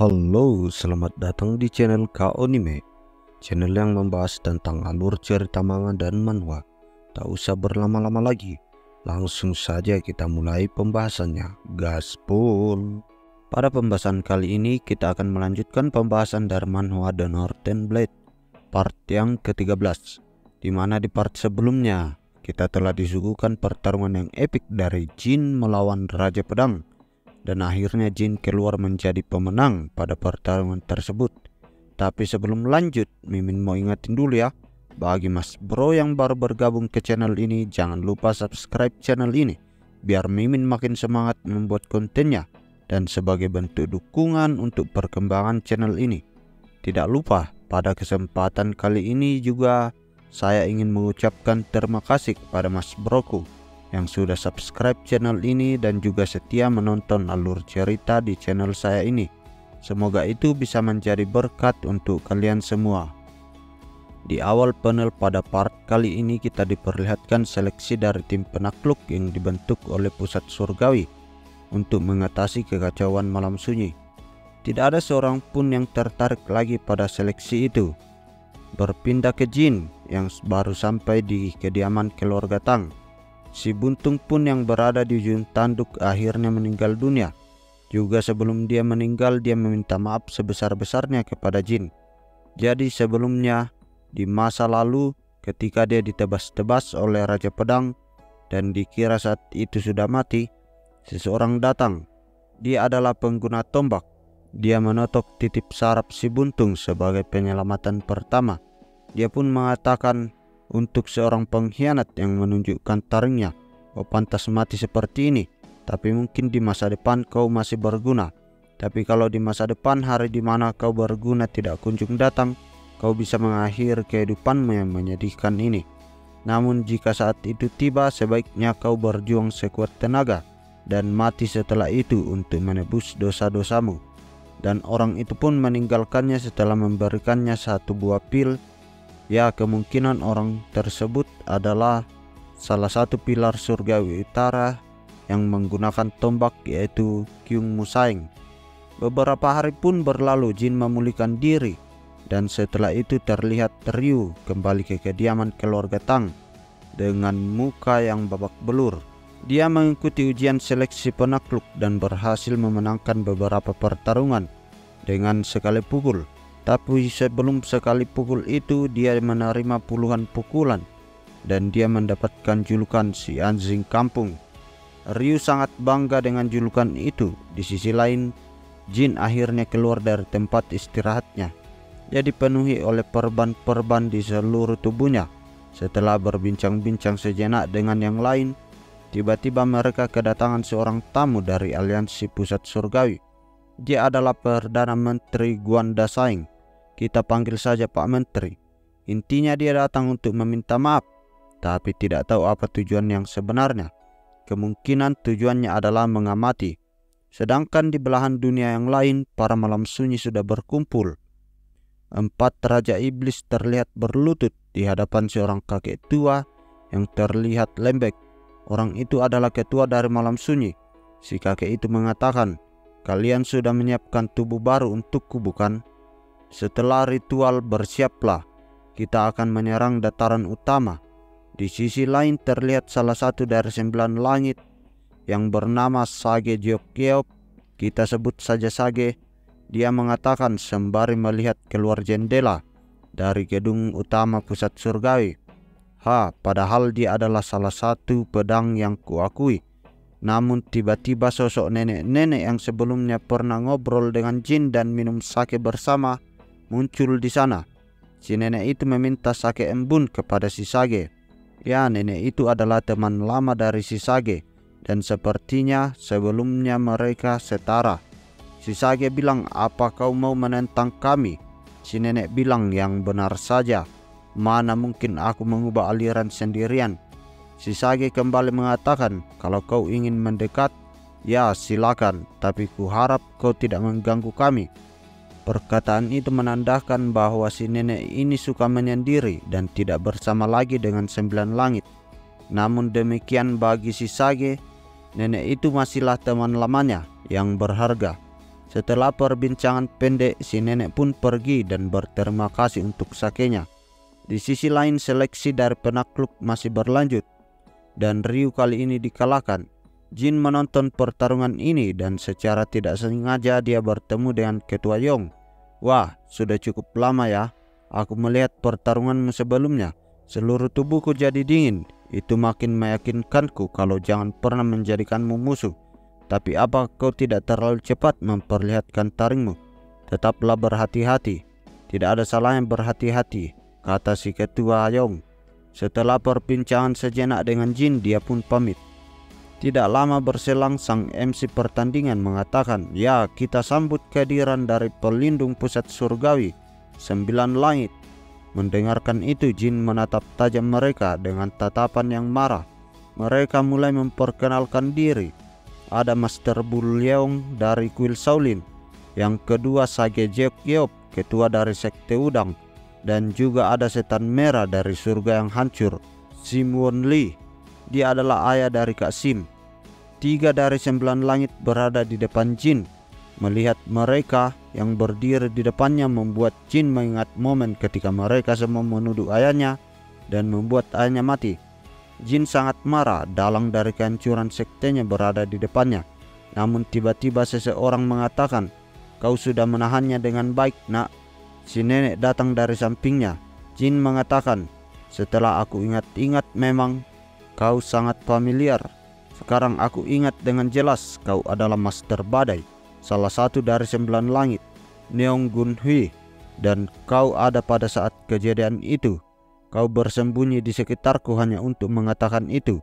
Halo, selamat datang di channel Kaonime, channel yang membahas tentang alur cerita manga dan manhwa. Tak usah berlama-lama lagi, langsung saja kita mulai pembahasannya. Gaspol. Pada pembahasan kali ini kita akan melanjutkan pembahasan dari manhwa The Northern Blade part yang ke-13, dimana di part sebelumnya kita telah disuguhkan pertarungan yang epik dari Jin melawan Raja Pedang. Dan akhirnya Jin keluar menjadi pemenang pada pertarungan tersebut. Tapi sebelum lanjut, Mimin mau ingatin dulu ya, bagi mas bro yang baru bergabung ke channel ini, jangan lupa subscribe channel ini biar Mimin makin semangat membuat kontennya dan sebagai bentuk dukungan untuk perkembangan channel ini. Tidak lupa, pada kesempatan kali ini juga saya ingin mengucapkan terima kasih kepada mas broku yang sudah subscribe channel ini dan juga setia menonton alur cerita di channel saya ini. Semoga itu bisa menjadi berkat untuk kalian semua. Di awal panel pada part kali ini kita diperlihatkan seleksi dari tim penakluk yang dibentuk oleh pusat surgawi untuk mengatasi kekacauan malam sunyi. Tidak ada seorang pun yang tertarik lagi pada seleksi itu. Berpindah ke Jin yang baru sampai di kediaman keluarga Tang. Si Buntung pun yang berada di ujung tanduk akhirnya meninggal dunia. Juga sebelum dia meninggal, dia meminta maaf sebesar-besarnya kepada Jin. Jadi sebelumnya, di masa lalu ketika dia ditebas-tebas oleh Raja Pedang dan dikira saat itu sudah mati, seseorang datang. Dia adalah pengguna tombak. Dia menotok titip saraf si Buntung sebagai penyelamatan pertama. Dia pun mengatakan, untuk seorang pengkhianat yang menunjukkan taringnya, kau pantas mati seperti ini. Tapi mungkin di masa depan kau masih berguna. Tapi kalau di masa depan hari di mana kau berguna tidak kunjung datang, kau bisa mengakhiri kehidupanmu yang menyedihkan ini. Namun jika saat itu tiba, sebaiknya kau berjuang sekuat tenaga dan mati setelah itu untuk menebus dosa-dosamu. Dan orang itu pun meninggalkannya setelah memberikannya satu buah pil. Ya, kemungkinan orang tersebut adalah salah satu pilar surgawi utara yang menggunakan tombak, yaitu Kyung Musaeng. Beberapa hari pun berlalu, Jin memulihkan diri, dan setelah itu terlihat Ryu kembali ke kediaman keluarga Tang dengan muka yang babak belur. Dia mengikuti ujian seleksi penakluk dan berhasil memenangkan beberapa pertarungan dengan sekali pukul. Tapi sebelum sekali pukul itu dia menerima puluhan pukulan dan dia mendapatkan julukan si anjing kampung. Ryu sangat bangga dengan julukan itu. Di sisi lain, Jin akhirnya keluar dari tempat istirahatnya. Dia dipenuhi oleh perban-perban di seluruh tubuhnya. Setelah berbincang-bincang sejenak dengan yang lain, tiba-tiba mereka kedatangan seorang tamu dari aliansi pusat surgawi. Dia adalah Perdana Menteri Gwanda Saing. Kita panggil saja Pak Menteri. Intinya dia datang untuk meminta maaf, tapi tidak tahu apa tujuan yang sebenarnya. Kemungkinan tujuannya adalah mengamati. Sedangkan di belahan dunia yang lain, para malam sunyi sudah berkumpul. 4 raja iblis terlihat berlutut di hadapan seorang kakek tua yang terlihat lembek. Orang itu adalah ketua dari malam sunyi. Si kakek itu mengatakan, "Kalian sudah menyiapkan tubuh baru untukku, bukan? Setelah ritual bersiaplah, kita akan menyerang dataran utama." Di sisi lain terlihat salah satu dari 9 langit yang bernama Sage Geokyeop. Kita sebut saja Sage. Dia mengatakan sembari melihat keluar jendela dari gedung utama pusat surgawi. Padahal dia adalah salah satu pedang yang kuakui. Namun tiba-tiba sosok nenek-nenek yang sebelumnya pernah ngobrol dengan Jin dan minum sake bersama muncul di sana. Si nenek itu meminta sake embun kepada si Sage. Ya, nenek itu adalah teman lama dari si Sage dan sepertinya sebelumnya mereka setara. Si Sage bilang, "Apa kau mau menentang kami?" Si nenek bilang, "Yang benar saja. Mana mungkin aku mengubah aliran sendirian." Si Sage kembali mengatakan, "Kalau kau ingin mendekat, ya silakan, tapi kuharap kau tidak mengganggu kami." Perkataan itu menandakan bahwa si nenek ini suka menyendiri dan tidak bersama lagi dengan 9 langit. Namun demikian bagi si Sage, nenek itu masihlah teman lamanya yang berharga. Setelah perbincangan pendek, si nenek pun pergi dan berterima kasih untuk sakenya. Di sisi lain, seleksi dari penakluk masih berlanjut dan Ryu kali ini dikalahkan. Jin menonton pertarungan ini dan secara tidak sengaja dia bertemu dengan Ketua Yong. Wah, sudah cukup lama ya. Aku melihat pertarunganmu sebelumnya. Seluruh tubuhku jadi dingin. Itu makin meyakinkanku kalau jangan pernah menjadikanmu musuh. Tapi apa kau tidak terlalu cepat memperlihatkan taringmu? Tetaplah berhati-hati. Tidak ada salahnya berhati-hati, kata si Ketua Yong. Setelah perbincangan sejenak dengan Jin, dia pun pamit. Tidak lama berselang, sang MC pertandingan mengatakan, ya, kita sambut kehadiran dari pelindung pusat surgawi, 9 langit. Mendengarkan itu, Jin menatap tajam mereka dengan tatapan yang marah. Mereka mulai memperkenalkan diri. Ada Master Bu Leong dari kuil Shaolin, yang kedua Sage Jeokyeop, ketua dari sekte udang, dan juga ada setan merah dari surga yang hancur, Sim Won Lee. Dia adalah ayah dari Kak Sim. 3 dari 9 langit berada di depan Jin. Melihat mereka yang berdiri di depannya membuat Jin mengingat momen ketika mereka semua menuduh ayahnya dan membuat ayahnya mati. Jin sangat marah, dalang dari kehancuran sektenya berada di depannya. Namun tiba-tiba seseorang mengatakan, kau sudah menahannya dengan baik, nak. Si nenek datang dari sampingnya. Jin mengatakan, setelah aku ingat-ingat memang kau sangat familiar. Sekarang aku ingat dengan jelas kau adalah Master Badai, salah satu dari 9 langit, Neong Gun Hui, dan kau ada pada saat kejadian itu. Kau bersembunyi di sekitarku hanya untuk mengatakan itu.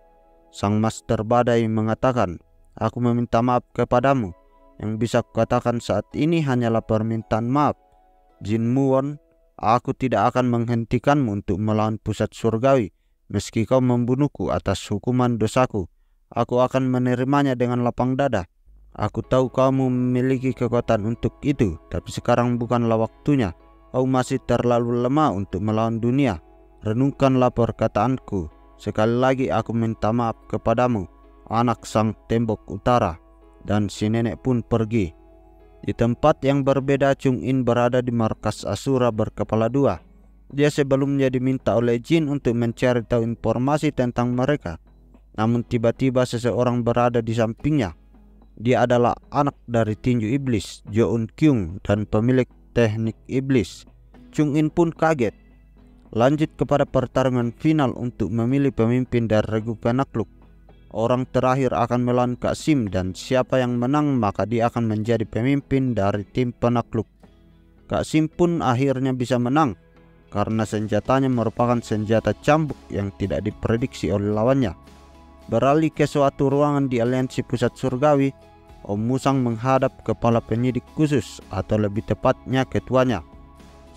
Sang Master Badai mengatakan, aku meminta maaf kepadamu. Yang bisa kukatakan saat ini hanyalah permintaan maaf. Jin Muon, aku tidak akan menghentikanmu untuk melawan pusat surgawi. Meski kau membunuhku atas hukuman dosaku, aku akan menerimanya dengan lapang dada. Aku tahu kamu memiliki kekuatan untuk itu, tapi sekarang bukanlah waktunya. Kau masih terlalu lemah untuk melawan dunia. Renungkanlah perkataanku. Sekali lagi aku minta maaf kepadamu, anak sang tembok utara. Dan si nenek pun pergi. Di tempat yang berbeda, Chung In berada di markas Asura berkepala 2. Dia sebelumnya diminta oleh Jin untuk mencari tahu informasi tentang mereka. Namun tiba-tiba seseorang berada di sampingnya. Dia adalah anak dari tinju iblis, Jo Eun Kyung, dan pemilik teknik iblis. Chung In pun kaget. Lanjut kepada pertarungan final untuk memilih pemimpin dari regu penakluk. Orang terakhir akan melawan Kak Sim, dan siapa yang menang maka dia akan menjadi pemimpin dari tim penakluk. Kak Sim pun akhirnya bisa menang karena senjatanya merupakan senjata cambuk yang tidak diprediksi oleh lawannya. Beralih ke suatu ruangan di aliansi pusat surgawi, Om Musang menghadap kepala penyidik khusus, atau lebih tepatnya ketuanya.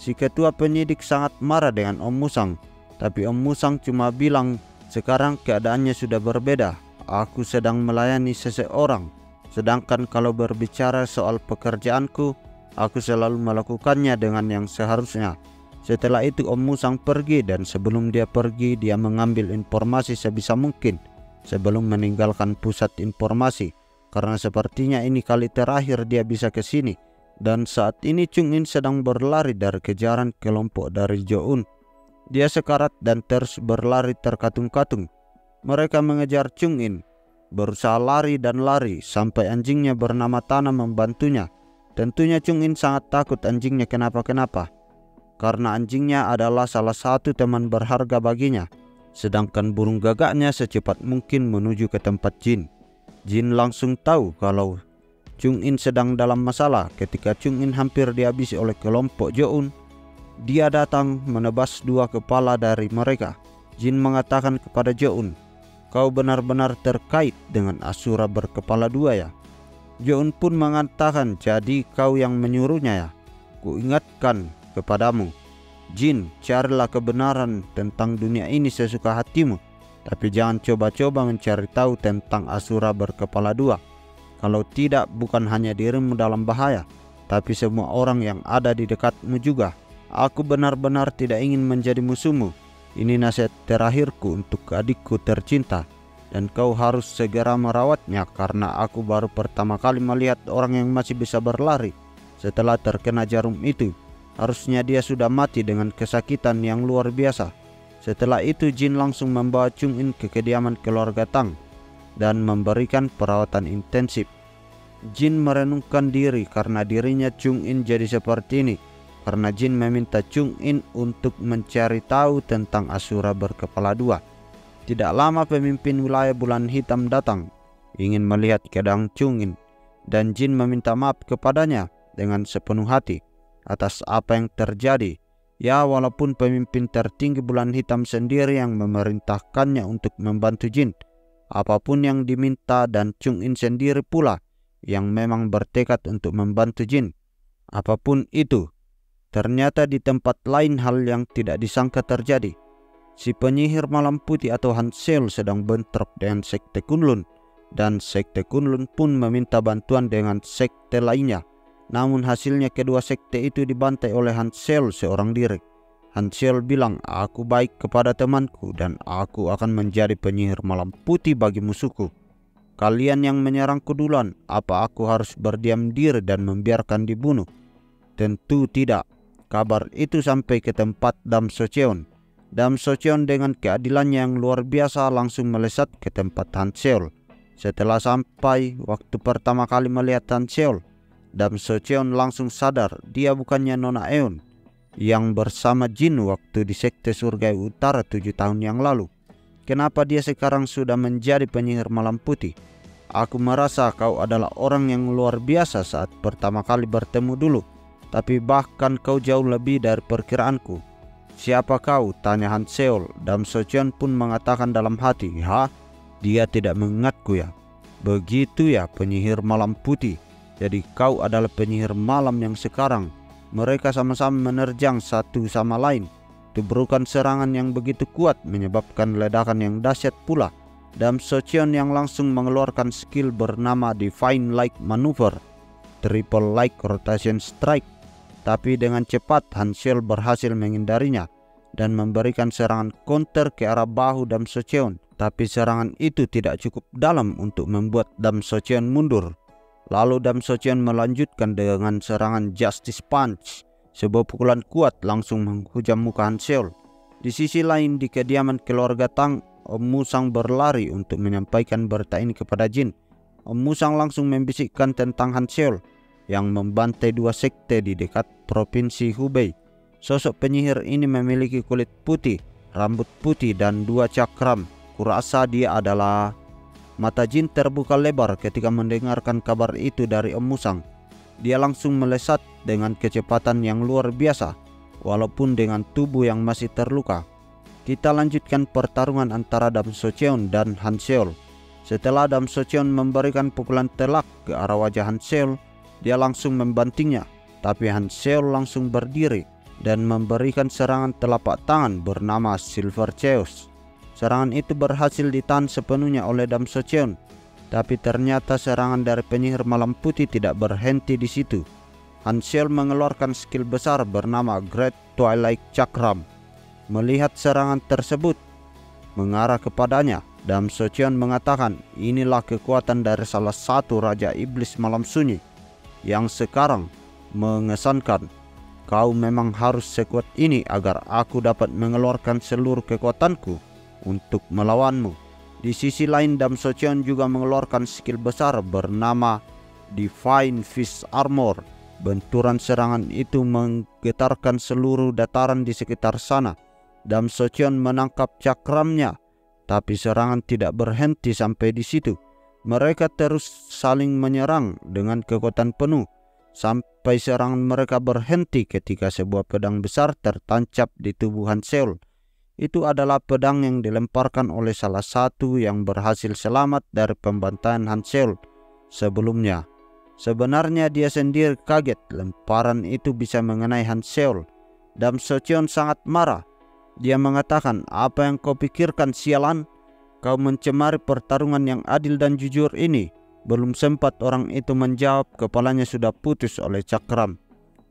Si ketua penyidik sangat marah dengan Om Musang, tapi Om Musang cuma bilang, sekarang keadaannya sudah berbeda. Aku sedang melayani seseorang, sedangkan kalau berbicara soal pekerjaanku, aku selalu melakukannya dengan yang seharusnya. Setelah itu Om Musang pergi, dan sebelum dia pergi dia mengambil informasi sebisa mungkin sebelum meninggalkan pusat informasi, karena sepertinya ini kali terakhir dia bisa ke sini. Dan saat ini Chung In sedang berlari dari kejaran kelompok dari Jo Eun. Dia sekarat dan terus berlari terkatung-katung. Mereka mengejar Chung In, berusaha lari dan lari sampai anjingnya bernama Tana membantunya. Tentunya Chung In sangat takut anjingnya kenapa-kenapa, karena anjingnya adalah salah satu teman berharga baginya. Sedangkan burung gagaknya secepat mungkin menuju ke tempat Jin. Jin langsung tahu kalau Chung In sedang dalam masalah. Ketika Chung In hampir dihabisi oleh kelompok Jo Eun, dia datang menebas 2 kepala dari mereka. Jin mengatakan kepada Jo Eun, kau benar-benar terkait dengan Asura berkepala 2 ya? Jo Eun pun mengatakan, jadi kau yang menyuruhnya ya? Kuingatkan kepadamu, Jin, carilah kebenaran tentang dunia ini sesuka hatimu, tapi jangan coba-coba mencari tahu tentang Asura berkepala 2. Kalau tidak, bukan hanya dirimu dalam bahaya, tapi semua orang yang ada di dekatmu juga. Aku benar-benar tidak ingin menjadi musuhmu. Ini nasihat terakhirku untuk adikku tercinta. dan kau harus segera merawatnya karena aku baru pertama kali melihat orang yang masih bisa berlari setelah terkena jarum itu. Harusnya dia sudah mati dengan kesakitan yang luar biasa." Setelah itu Jin langsung membawa Chung In ke kediaman keluarga Tang dan memberikan perawatan intensif. Jin merenungkan diri karena dirinya Chung In jadi seperti ini karena Jin meminta Chung In untuk mencari tahu tentang Asura berkepala dua. Tidak lama pemimpin wilayah Bulan Hitam datang ingin melihat keadaan Chung In, dan Jin meminta maaf kepadanya dengan sepenuh hati atas apa yang terjadi. Ya, walaupun pemimpin tertinggi Bulan Hitam sendiri yang memerintahkannya untuk membantu Jin, apapun yang diminta, dan Chung In sendiri pula yang memang bertekad untuk membantu Jin. Apapun itu, ternyata di tempat lain hal yang tidak disangka terjadi. Si penyihir malam putih atau Hanseol sedang bentrok dengan sekte Kunlun, dan sekte Kunlun pun meminta bantuan dengan sekte lainnya. Namun hasilnya kedua sekte itu dibantai oleh Hanseol seorang diri. Hanseol bilang, "Aku baik kepada temanku dan aku akan menjadi penyihir malam putih bagi musuhku. Kalian yang menyerangku duluan, apa aku harus berdiam diri dan membiarkan dibunuh?" Tentu tidak. Kabar itu sampai ke tempat Dam Socheon. Dam Socheon dengan keadilannya yang luar biasa langsung melesat ke tempat Hanseol. Setelah sampai, waktu pertama kali melihat Hanseol, Dam Socheon langsung sadar dia bukannya Nona Eun yang bersama Jin waktu di sekte Surga Utara 7 tahun yang lalu. Kenapa dia sekarang sudah menjadi penyihir malam putih? Aku merasa kau adalah orang yang luar biasa saat pertama kali bertemu dulu, tapi bahkan kau jauh lebih dari perkiraanku. Siapa kau? Tanya Hanseol. Dam Socheon pun mengatakan dalam hati, "Hah? Dia tidak mengingatku ya? Begitu ya, penyihir malam putih. Jadi kau adalah penyihir malam yang sekarang." Mereka sama-sama menerjang satu sama lain. Tubrukan serangan yang begitu kuat menyebabkan ledakan yang dahsyat pula. Dam Socheon yang langsung mengeluarkan skill bernama Divine Light Maneuver, Triple Light Rotation Strike. Tapi dengan cepat Hanseol berhasil menghindarinya dan memberikan serangan counter ke arah bahu Dam Socheon. Tapi serangan itu tidak cukup dalam untuk membuat Dam Socheon mundur. Lalu Dam Socheon melanjutkan dengan serangan Justice Punch. Sebuah pukulan kuat langsung menghujam muka Hanseol. Di sisi lain, di kediaman keluarga Tang, Om Musang berlari untuk menyampaikan berita ini kepada Jin. Om Musang langsung membisikkan tentang Hanseol yang membantai 2 sekte di dekat provinsi Hubei. Sosok penyihir ini memiliki kulit putih, rambut putih, dan 2 cakram. Kurasa dia adalah... Mata Jin terbuka lebar ketika mendengarkan kabar itu dari Om Musang. Dia langsung melesat dengan kecepatan yang luar biasa, walaupun dengan tubuh yang masih terluka. Kita lanjutkan pertarungan antara Dam Socheon dan Hanseol. Setelah Dam Socheon memberikan pukulan telak ke arah wajah Hanseol, dia langsung membantingnya. Tapi Hanseol langsung berdiri dan memberikan serangan telapak tangan bernama Silver Chaos. Serangan itu berhasil ditahan sepenuhnya oleh Dam Socheon. Tapi ternyata serangan dari penyihir malam putih tidak berhenti di situ. Hanseol mengeluarkan skill besar bernama Great Twilight Chakram. Melihat serangan tersebut mengarah kepadanya, Dam Socheon mengatakan, "Inilah kekuatan dari salah satu Raja Iblis Malam Sunyi yang sekarang mengesankan. Kau memang harus sekuat ini agar aku dapat mengeluarkan seluruh kekuatanku untuk melawanmu." Di sisi lain, Dam Socheon juga mengeluarkan skill besar bernama Divine Fist Armor. Benturan serangan itu menggetarkan seluruh dataran di sekitar sana. Dam Socheon menangkap cakramnya, tapi serangan tidak berhenti sampai di situ. Mereka terus saling menyerang dengan kekuatan penuh, sampai serangan mereka berhenti ketika sebuah pedang besar tertancap di tubuh Hanseol. Itu adalah pedang yang dilemparkan oleh salah satu yang berhasil selamat dari pembantaian Hanseol sebelumnya. Sebenarnya dia sendiri kaget lemparan itu bisa mengenai Hanseol. Dam Socheon sangat marah. Dia mengatakan, "Apa yang kau pikirkan, sialan? Kau mencemari pertarungan yang adil dan jujur ini." Belum sempat orang itu menjawab, kepalanya sudah putus oleh cakram.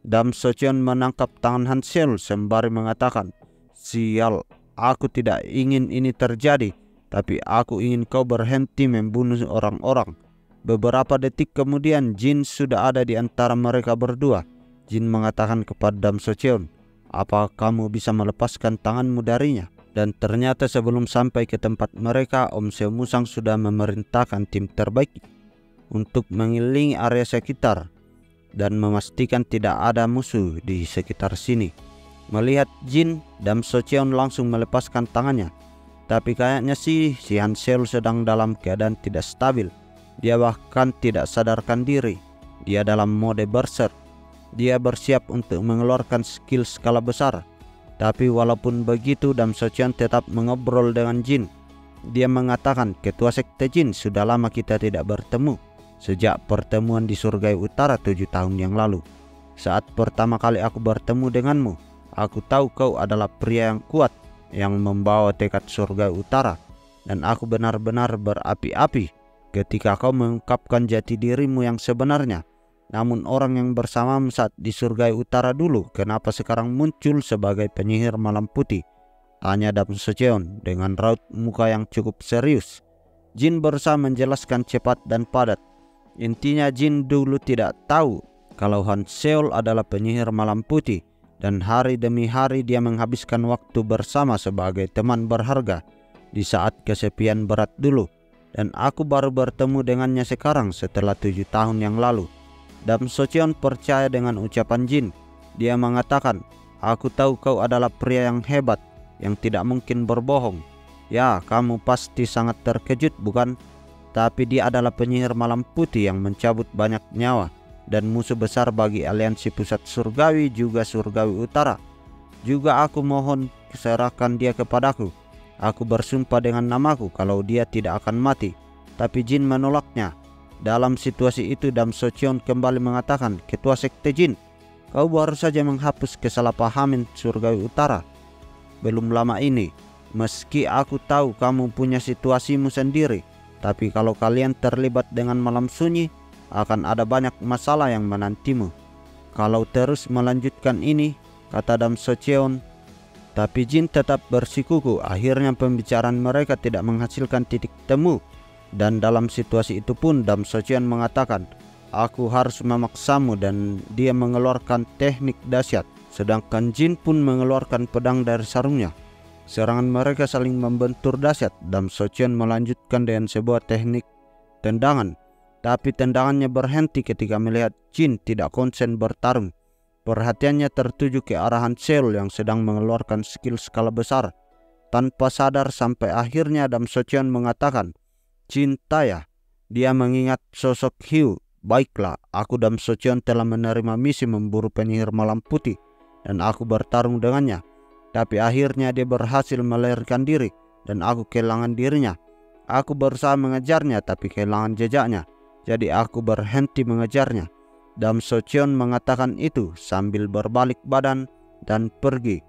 Dam Socheon menangkap tangan Hanseol sembari mengatakan, "Sial, aku tidak ingin ini terjadi. tapi aku ingin kau berhenti membunuh orang-orang." Beberapa detik kemudian jin sudah ada di antara mereka berdua. Jin mengatakan kepada Dam Socheon, "Apa kamu bisa melepaskan tanganmu darinya?" Dan ternyata sebelum sampai ke tempat mereka, Om Seo Musang sudah memerintahkan tim terbaik untuk mengelilingi area sekitar dan memastikan tidak ada musuh di sekitar sini. Melihat jin, Dam Socheon langsung melepaskan tangannya. Tapi kayaknya si Han Seol sedang dalam keadaan tidak stabil. Dia bahkan tidak sadarkan diri. Dia dalam mode berserk. Dia bersiap untuk mengeluarkan skill skala besar. Tapi walaupun begitu, Dam Socheon tetap mengobrol dengan jin. Dia mengatakan, "Ketua Sekte Jin, sudah lama kita tidak bertemu. Sejak pertemuan di Surgai Utara 7 tahun yang lalu. Saat pertama kali aku bertemu denganmu, aku tahu kau adalah pria yang kuat yang membawa tekad Surgai Utara. Dan aku benar-benar berapi-api ketika kau mengungkapkan jati dirimu yang sebenarnya. Namun orang yang bersamamu saat di Surgai Utara dulu, kenapa sekarang muncul sebagai penyihir malam putih?" tanya Dam Socheon dengan raut muka yang cukup serius. Jin berusaha menjelaskan cepat dan padat. Intinya Jin dulu tidak tahu kalau Han Seol adalah penyihir malam putih, dan hari demi hari dia menghabiskan waktu bersama sebagai teman berharga di saat kesepian berat dulu. Dan aku baru bertemu dengannya sekarang setelah 7 tahun yang lalu. Dam Socheon percaya dengan ucapan jin. Dia mengatakan, "Aku tahu kau adalah pria yang hebat, yang tidak mungkin berbohong. Ya, kamu pasti sangat terkejut, bukan? Tapi dia adalah penyihir malam putih yang mencabut banyak nyawa dan musuh besar bagi aliansi pusat surgawi juga Surgawi Utara. Juga aku mohon serahkan dia kepadaku. Aku bersumpah dengan namaku kalau dia tidak akan mati." Tapi jin menolaknya. Dalam situasi itu Dam Socheon kembali mengatakan, "Ketua Sekte Jin, kau baru saja menghapus kesalahpahaman Surgawi Utara belum lama ini. Meski aku tahu kamu punya situasimu sendiri, tapi kalau kalian terlibat dengan malam sunyi, akan ada banyak masalah yang menantimu kalau terus melanjutkan ini," kata Dam Socheon. Tapi jin tetap bersikuku. Akhirnya pembicaraan mereka tidak menghasilkan titik temu. Dan dalam situasi itu pun Dam Socheon mengatakan, "Aku harus memaksamu," dan dia mengeluarkan teknik dahsyat. Sedangkan jin pun mengeluarkan pedang dari sarungnya. Serangan mereka saling membentur dahsyat. Dam Socheon melanjutkan dengan sebuah teknik tendangan. Tapi tendangannya berhenti ketika melihat jin tidak konsen bertarung. Perhatiannya tertuju ke arah Han Seol yang sedang mengeluarkan skill skala besar. Tanpa sadar sampai akhirnya Dam Socheon mengatakan, "Cinta ya?" Dia mengingat sosok Hugh. "Baiklah, aku Dam Socheon telah menerima misi memburu penyihir malam putih dan aku bertarung dengannya. Tapi akhirnya dia berhasil melarikan diri dan aku kehilangan dirinya. Aku berusaha mengejarnya tapi kehilangan jejaknya. Jadi aku berhenti mengejarnya." Dam Socheon mengatakan itu sambil berbalik badan dan pergi.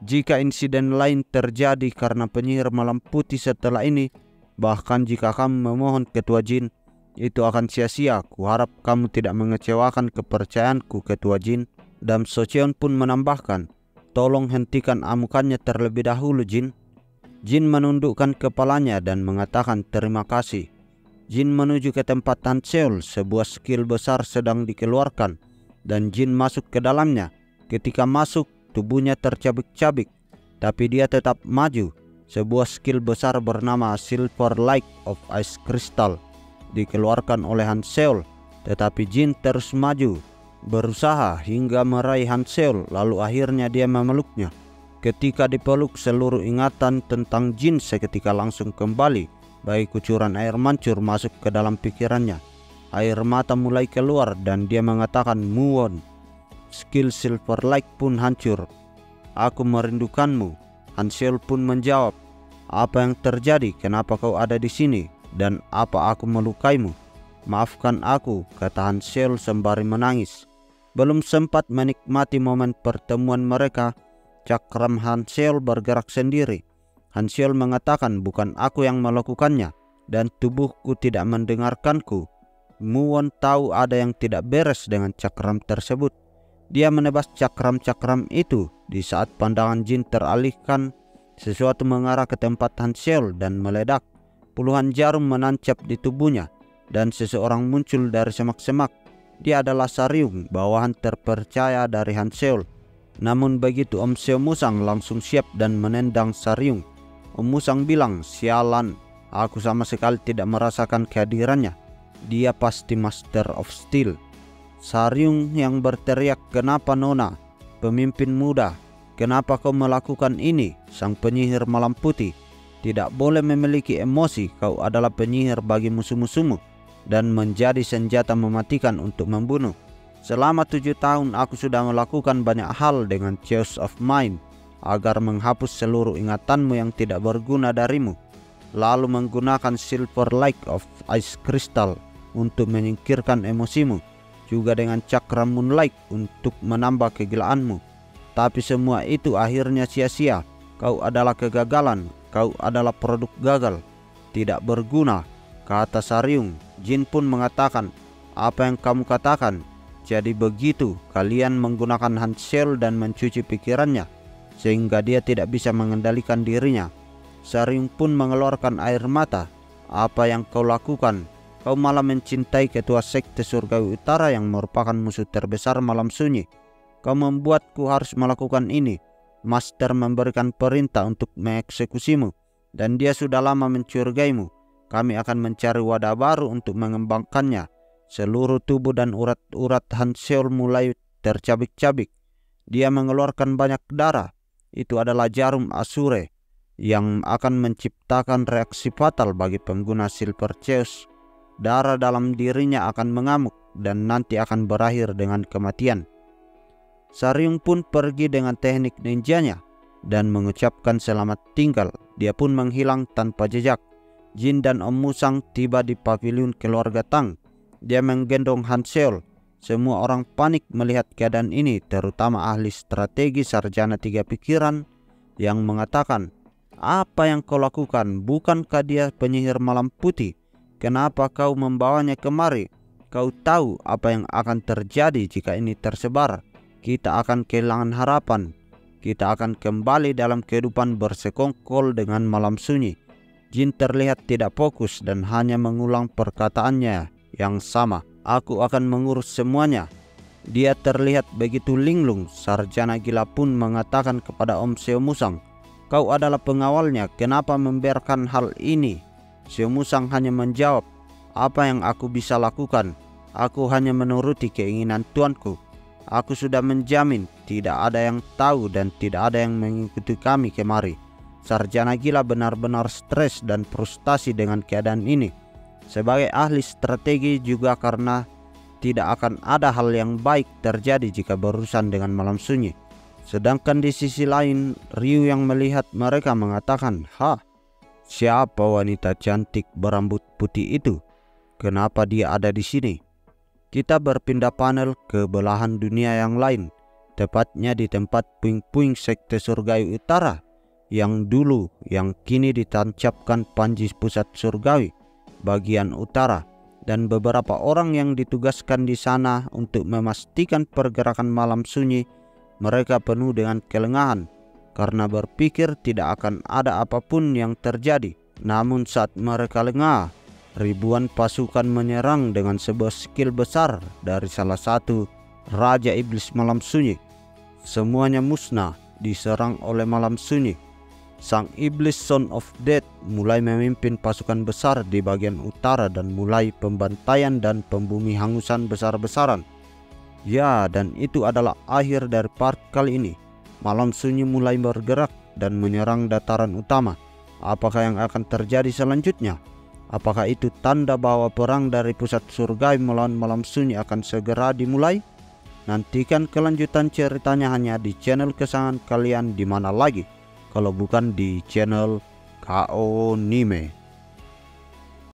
"Jika insiden lain terjadi karena penyihir malam putih setelah ini, bahkan jika kamu memohon Ketua Jin, itu akan sia-sia. Kuharap kamu tidak mengecewakan kepercayaanku, Ketua Jin." Dam Socheon pun menambahkan, "Tolong hentikan amukannya terlebih dahulu, Jin." Jin menundukkan kepalanya dan mengatakan terima kasih. Jin menuju ke tempat Han Seol. Sebuah skill besar sedang dikeluarkan dan Jin masuk ke dalamnya. Ketika masuk, tubuhnya tercabik-cabik, tapi dia tetap maju. Sebuah skill besar bernama Silver Light of Ice Crystal dikeluarkan oleh Han Seol, tetapi Jin terus maju, berusaha hingga meraih Han Seol, lalu akhirnya dia memeluknya. Ketika dipeluk, seluruh ingatan tentang Jin seketika langsung kembali. Baik kucuran air mancur masuk ke dalam pikirannya. Air mata mulai keluar dan dia mengatakan, "Muwon." Skill Silver Light pun hancur. "Aku merindukanmu." Han Seol pun menjawab, "Apa yang terjadi? Kenapa kau ada di sini? Dan apa aku melukaimu?" "Maafkan aku," kata Han Seol sembari menangis. Belum sempat menikmati momen pertemuan mereka, cakram Han Seol bergerak sendiri. Han Seol mengatakan, "Bukan aku yang melakukannya dan tubuhku tidak mendengarkanku." Muwon tahu ada yang tidak beres dengan cakram tersebut. Dia menebas cakram-cakram itu. Di saat pandangan Jin teralihkan, Sesuatu mengarah ke tempat Han Seol dan meledak. Puluhan jarum menancap di tubuhnya dan seseorang muncul dari semak-semak. Dia adalah Saryung, bawahan terpercaya dari Han Seol. Namun begitu Om Seo Musang langsung siap dan menendang Saryung. Om Musang bilang, "Sialan, aku sama sekali tidak merasakan kehadirannya. Dia pasti Master of Steel." Saryung yang berteriak, "Kenapa Nona? Pemimpin muda, kenapa kau melakukan ini? Sang penyihir malam putih tidak boleh memiliki emosi. Kau adalah penyihir bagi musuh-musuhmu dan menjadi senjata mematikan untuk membunuh. Selama 7 tahun aku sudah melakukan banyak hal dengan Chaos of Mind agar menghapus seluruh ingatanmu yang tidak berguna darimu, lalu menggunakan Silver Lake of Ice Crystal untuk menyingkirkan emosimu, juga dengan Cakra Moonlight untuk menambah kegilaanmu. Tapi semua itu akhirnya sia-sia. Kau adalah kegagalan. Kau adalah produk gagal, tidak berguna," kata Saryung. Jin pun mengatakan, "Apa yang kamu katakan? Jadi begitu, kalian menggunakan Han Seol dan mencuci pikirannya sehingga dia tidak bisa mengendalikan dirinya." Saryung pun mengeluarkan air mata. "Apa yang kau lakukan? Kau malah mencintai ketua sekte Surgawi Utara yang merupakan musuh terbesar malam sunyi. Kau membuatku harus melakukan ini. Master memberikan perintah untuk mengeksekusimu dan dia sudah lama mencurigaimu. Kami akan mencari wadah baru untuk mengembangkannya." Seluruh tubuh dan urat-urat Han Seol mulai tercabik-cabik. Dia mengeluarkan banyak darah. Itu adalah jarum Asure yang akan menciptakan reaksi fatal bagi pengguna Silver Chaos. Darah dalam dirinya akan mengamuk dan nanti akan berakhir dengan kematian. Saryung pun pergi dengan teknik ninjanya dan mengucapkan selamat tinggal. Dia pun menghilang tanpa jejak. Jin dan Om Musang tiba di paviliun keluarga Tang. Dia menggendong Han Seol. Semua orang panik melihat keadaan ini, terutama ahli strategi sarjana 3 pikiran yang mengatakan, "Apa yang kau lakukan? Bukankah dia penyihir malam putih? Kenapa kau membawanya kemari? Kau tahu apa yang akan terjadi jika ini tersebar. Kita akan kehilangan harapan. Kita akan kembali dalam kehidupan bersekongkol dengan malam sunyi." Jin terlihat tidak fokus dan hanya mengulang perkataannya yang sama, "Aku akan mengurus semuanya." Dia terlihat begitu linglung. Sarjana gila pun mengatakan kepada Om Seo Musang, "Kau adalah pengawalnya, kenapa membiarkan hal ini?" Seo Musang hanya menjawab, "Apa yang aku bisa lakukan? Aku hanya menuruti keinginan tuanku. Aku sudah menjamin tidak ada yang tahu dan tidak ada yang mengikuti kami kemari." Sarjana gila benar-benar stres dan frustasi dengan keadaan ini. Sebagai ahli strategi juga karena tidak akan ada hal yang baik terjadi jika berurusan dengan malam sunyi. Sedangkan di sisi lain, Ryu yang melihat mereka mengatakan, "Siapa wanita cantik berambut putih itu? Kenapa dia ada di sini?" Kita berpindah panel ke belahan dunia yang lain, tepatnya di tempat puing-puing sekte Surgawi Utara yang kini ditancapkan Panji Pusat Surgawi bagian utara, dan beberapa orang yang ditugaskan di sana untuk memastikan pergerakan malam sunyi. Mereka penuh dengan kelengahan karena berpikir tidak akan ada apapun yang terjadi. Namun saat mereka lengah, ribuan pasukan menyerang dengan sebuah skill besar dari salah satu Raja Iblis Malam Sunyi. Semuanya musnah, diserang oleh Malam Sunyi. Sang Iblis Son of Death mulai memimpin pasukan besar di bagian utara dan mulai pembantaian dan pembumi hangusan besar-besaran. Ya, dan itu adalah akhir dari part kali ini. Malam Sunyi mulai bergerak dan menyerang dataran utama. Apakah yang akan terjadi selanjutnya? Apakah itu tanda bahwa perang dari pusat surgawi melawan malam sunyi akan segera dimulai? Nantikan kelanjutan ceritanya hanya di channel kesayangan kalian, di mana lagi kalau bukan di channel KO Anime.